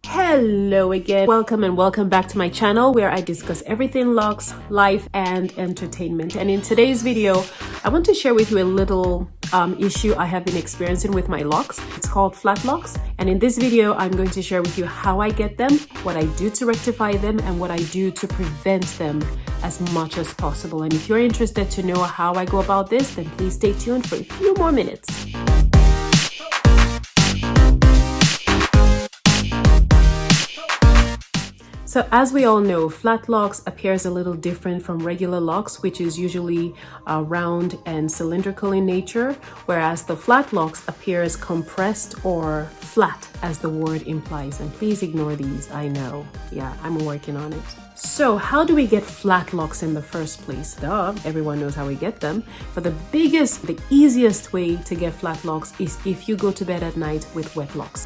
Hello again. Welcome and welcome back to my channel where I discuss everything locks, life, and entertainment. And in today's video, I want to share with you a little issue I have been experiencing with my locks. It's called flat locks. And in this video, I'm going to share with you how I get them, what I do to rectify them, and what I do to prevent them as much as possible. And if you're interested to know how I go about this, then please stay tuned for a few more minutes. So as we all know, flat locks appears a little different from regular locks, which is usually round and cylindrical in nature, whereas the flat locks appears compressed or flat, as the word implies. And please ignore these, I know. Yeah, I'm working on it. So how do we get flat locks in the first place? Duh, everyone knows how we get them. But the easiest way to get flat locks is if you go to bed at night with wet locks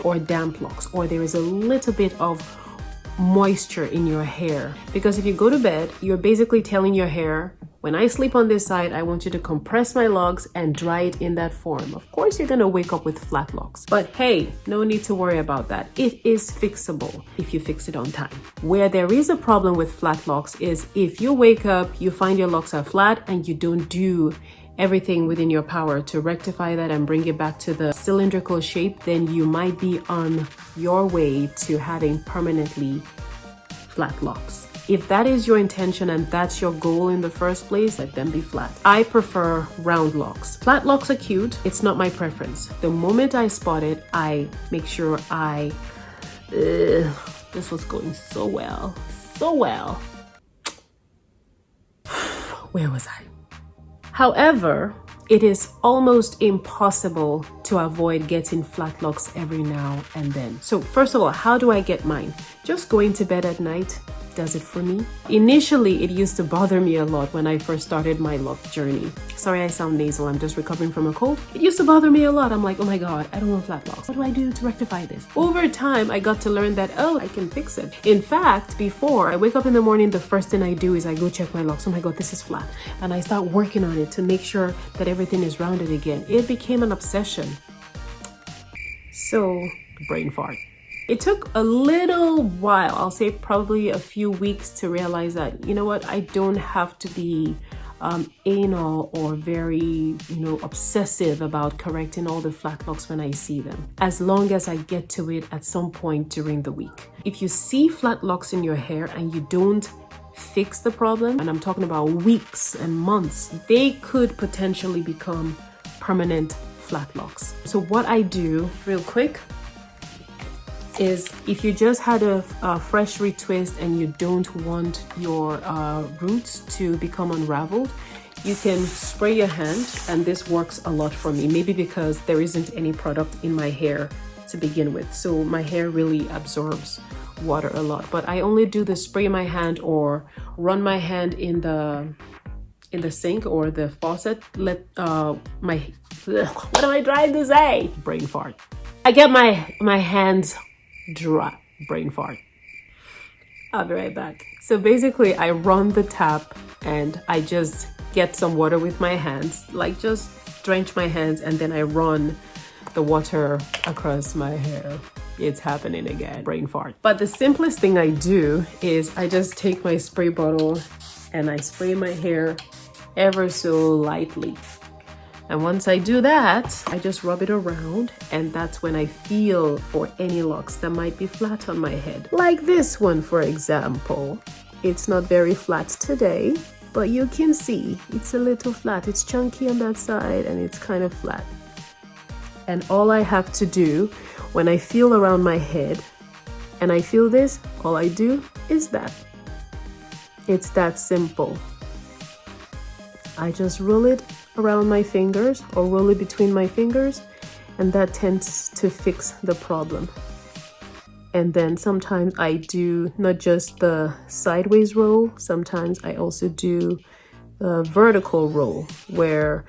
or damp locks, or there is a little bit of moisture in your hair. Because if you go to bed, you're basically telling your hair, when I sleep on this side, I want you to compress my locks and dry it in that form. Of course, you're gonna wake up with flat locks. But hey, no need to worry about that. It is fixable if you fix it on time. Where there is a problem with flat locks is if you wake up, you find your locks are flat and you don't do everything within your power to rectify that and bring it back to the cylindrical shape, then you might be on your way to having permanently flat locks. If that is your intention and that's your goal in the first place, let them be flat. I prefer round locks. Flat locks are cute. It's not my preference. The moment I spot it, I make sure this was going so well. Where was I? However, it is almost impossible to avoid getting flat locks every now and then. So first of all, how do I get mine? Just going to bed at night does it for me. Initially, it used to bother me a lot when I first started my lock journey. Sorry, I sound nasal. I'm just recovering from a cold. It used to bother me a lot. I'm like, oh my God, I don't want flat locks. What do I do to rectify this? Over time, I got to learn that, oh, I can fix it. In fact, before I wake up in the morning, the first thing I do is I go check my locks. Oh my God, this is flat. And I start working on it to make sure that everything is rounded again. It became an obsession. So, brain fart. It took a little while, I'll say probably a few weeks, to realize that, you know what, I don't have to be anal or very, obsessive about correcting all the flat locks when I see them, as long as I get to it at some point during the week. If you see flat locks in your hair and you don't fix the problem, and I'm talking about weeks and months, they could potentially become permanent flat locks. So what I do real quick is, if you just had a fresh retwist and you don't want your roots to become unraveled, you can spray your hand, and this works a lot for me, maybe because there isn't any product in my hair to begin with, so my hair really absorbs water a lot. But I only do the spray my hand or run my hand in the sink or the faucet. What am I trying to say? Brain fart. I get my hands dry. Brain fart. I'll be right back. So basically, I run the tap and I just get some water with my hands, like just drench my hands, and then I run the water across my hair. It's happening again. Brain fart. But the simplest thing I do is I just take my spray bottle and I spray my hair ever so lightly. And once I do that, I just rub it around, and that's when I feel for any locks that might be flat on my head. Like this one, for example. It's not very flat today, but you can see it's a little flat. It's chunky on that side and it's kind of flat. And all I have to do when I feel around my head and I feel this, all I do is that. It's that simple. I just roll it around my fingers or roll it between my fingers, and that tends to fix the problem. And then sometimes I do not just the sideways roll, sometimes I also do the vertical roll, where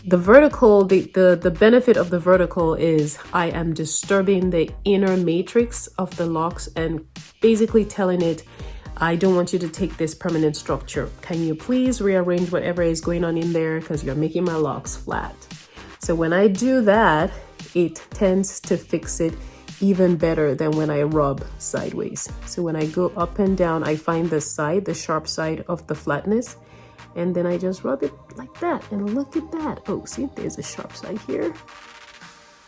the vertical, the benefit of the vertical is I am disturbing the inner matrix of the locks and basically telling it, I don't want you to take this permanent structure. Can you please rearrange whatever is going on in there, because you're making my locks flat. So when I do that, it tends to fix it even better than when I rub sideways. So when I go up and down, I find the side, the sharp side of the flatness, and then I just rub it like that. And look at that. Oh, see, there's a sharp side here.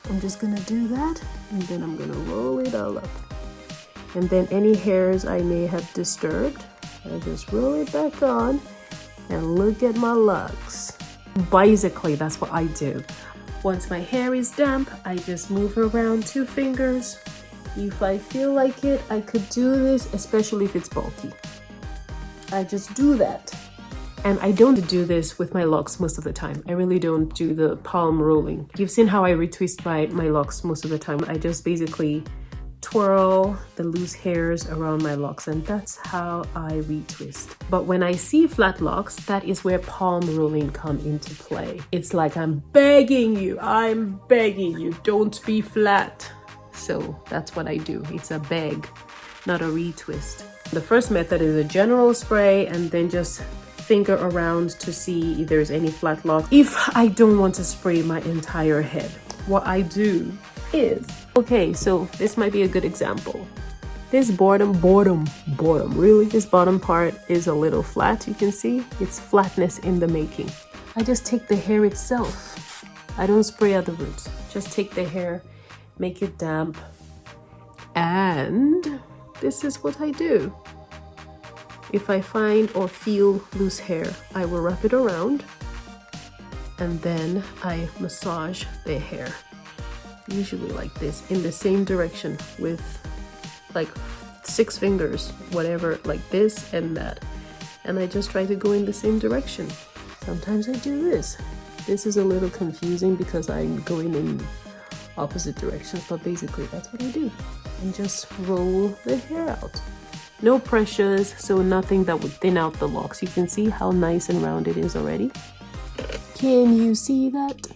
I'm just gonna do that, and then I'm gonna roll it all up. And then any hairs I may have disturbed, I just roll it back on, and look at my locks. Basically, that's what I do. Once my hair is damp, I just move around 2 fingers. If I feel like it, I could do this, especially if it's bulky. I just do that. And I don't do this with my locks most of the time. I really don't do the palm rolling. You've seen how I retwist my locks most of the time. I just basically twirl the loose hairs around my locks, and that's how I retwist. But when I see flat locks, that is where palm rolling come into play. It's like I'm begging you, don't be flat. So that's what I do. It's a beg, not a retwist. The first method is a general spray, and then just finger around to see if there's any flat locks. If I don't want to spray my entire head, what I do is, okay, so this might be a good example. This bottom part is a little flat. You can see it's flatness in the making. I just take the hair itself. I don't spray at the roots. Just take the hair, make it damp, and this is what I do. If I find or feel loose hair, I will wrap it around, and then I massage the hair, usually like this, in the same direction with like 6 fingers, whatever, like this and that. And I just try to go in the same direction. Sometimes I do this. This is a little confusing because I'm going in opposite directions, but basically that's what I do. And just roll the hair out. No pressures, so nothing that would thin out the locks. You can see how nice and round it is already. Can you see that?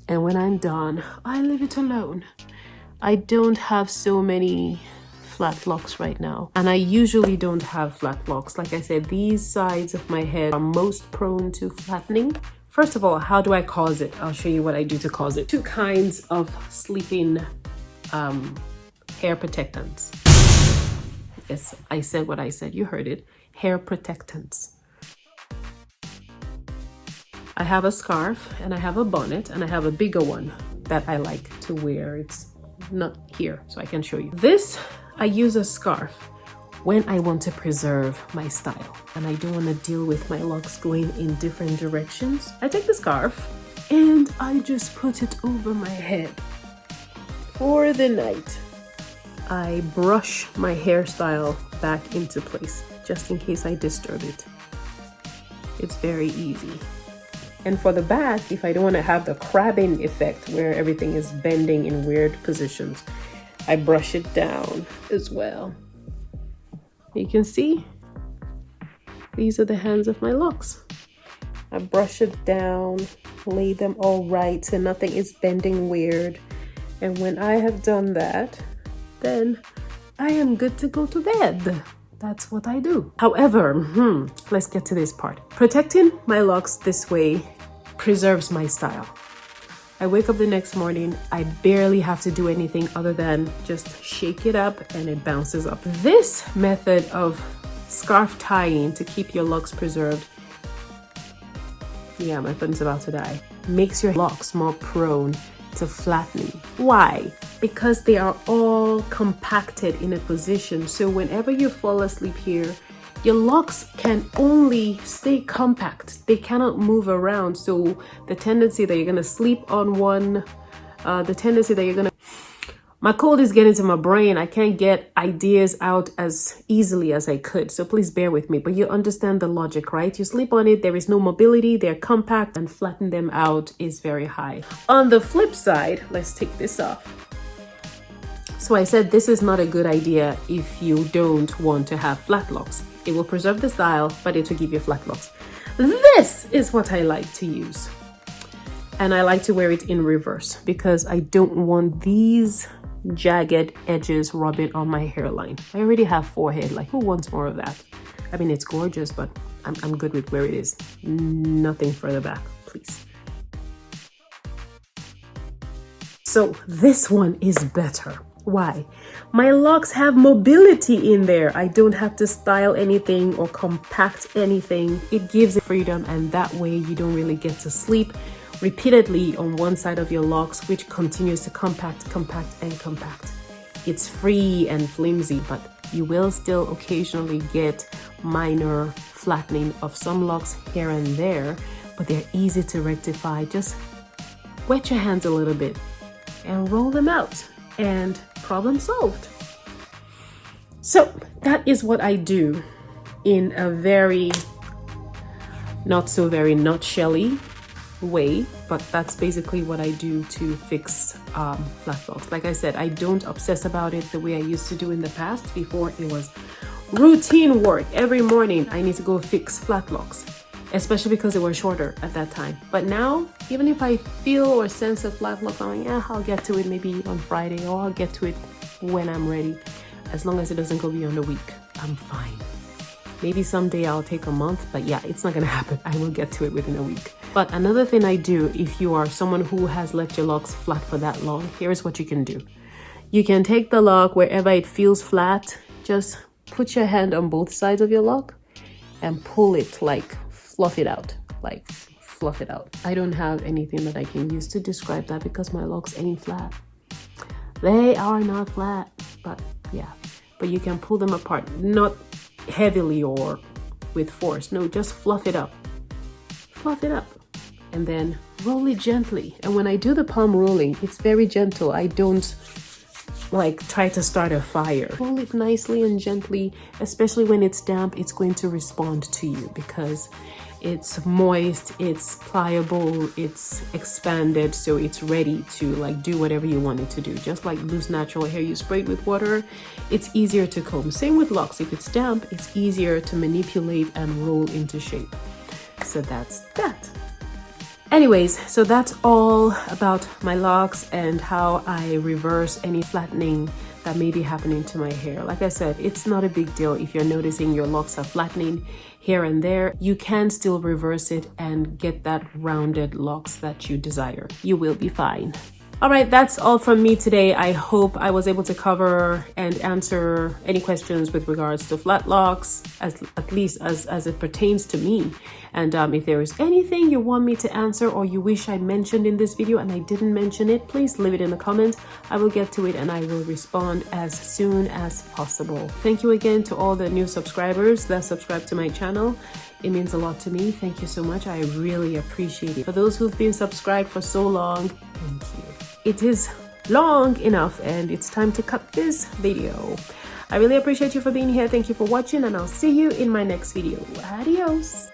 And when I'm done, I leave it alone. I don't have so many flat locks right now, and I usually don't have flat locks. Like I said, these sides of my head are most prone to flattening. First of all, how do I cause it? I'll show you what I do to cause it. 2 kinds of sleeping hair protectants. Yes, I said what I said, you heard it. Hair protectants. I have a scarf, and I have a bonnet, and I have a bigger one that I like to wear. It's not here, so I can show you. This, I use a scarf when I want to preserve my style, and I don't want to deal with my locks going in different directions. I take the scarf, and I just put it over my head for the night. I brush my hairstyle back into place, just in case I disturb it. It's very easy. And for the back, if I don't want to have the crabbing effect where everything is bending in weird positions, I brush it down as well. You can see, these are the hands of my locks. I brush it down, lay them all right so nothing is bending weird. And when I have done that, then I am good to go to bed. That's what I do. However, let's get to this part. Protecting my locks this way preserves my style. I wake up the next morning, I barely have to do anything other than just shake it up and it bounces up. This method of scarf tying to keep your locks preserved, yeah, my phone's about to die, makes your locks more prone to flattening. Why? Because they are all compacted in a position. So whenever you fall asleep here, your locks can only stay compact. They cannot move around. So the tendency that you're gonna sleep on one, my cold is getting to my brain. I can't get ideas out as easily as I could. So please bear with me, but you understand the logic, right? You sleep on it, there is no mobility, they're compact, and flatten them out is very high. On the flip side, let's take this off. So I said this is not a good idea if you don't want to have flat locks. It will preserve the style, but it will give you flat locks. This is what I like to use. And I like to wear it in reverse because I don't want these jagged edges rubbing on my hairline. I already have forehead, like who wants more of that? I mean, it's gorgeous, but I'm good with where it is. Nothing further back, please. So this one is better. Why? My locks have mobility in there. I don't have to style anything or compact anything. It gives it freedom, and that way you don't really get to sleep repeatedly on one side of your locks, which continues to compact. It's free and flimsy, but you will still occasionally get minor flattening of some locks here and there, but they're easy to rectify. Just wet your hands a little bit and roll them out, and problem solved. So that is what I do in a very not so very nutshell-y way, but that's basically what I do to fix flat locks. Like I said, I don't obsess about it the way I used to do in the past. Before, it was routine work. Every morning I need to go fix flat locks, especially because they were shorter at that time. But now, even if I feel or sense a flat lock, I'm like, yeah, I'll get to it maybe on Friday, or I'll get to it when I'm ready. As long as it doesn't go beyond a week, I'm fine. Maybe someday I'll take a month, but yeah, it's not gonna happen. I will get to it within a week. But another thing I do, if you are someone who has left your locks flat for that long, here's what you can do. You can take the lock wherever it feels flat, just put your hand on both sides of your lock and pull it, like fluff it out, like fluff it out. I don't have anything that I can use to describe that because my locks ain't flat. They are not flat, but yeah. But you can pull them apart, not heavily or with force. No, just fluff it up. Fluff it up. And then roll it gently. And when I do the palm rolling, it's very gentle. I don't like try to start a fire. Roll it nicely and gently, especially when it's damp. It's going to respond to you because it's moist, it's pliable, it's expanded, so it's ready to like do whatever you want it to do. Just like loose natural hair, you spray it with water, it's easier to comb. Same with locks. If it's damp, it's easier to manipulate and roll into shape. So that's that. Anyways, so that's all about my locks and how I reverse any flattening that may be happening to my hair. Like I said, it's not a big deal if you're noticing your locks are flattening here and there. You can still reverse it and get that rounded locks that you desire. You will be fine. All right, that's all from me today. I hope I was able to cover and answer any questions with regards to flat locks, at least as it pertains to me. And if there is anything you want me to answer or you wish I mentioned in this video and I didn't mention it, please leave it in the comments. I will get to it and I will respond as soon as possible. Thank you again to all the new subscribers that subscribe to my channel. It means a lot to me. Thank you so much. I really appreciate it. For those who've been subscribed for so long, thank you. It is long enough and it's time to cut this video. I really appreciate you for being here. Thank you for watching and I'll see you in my next video. Adios.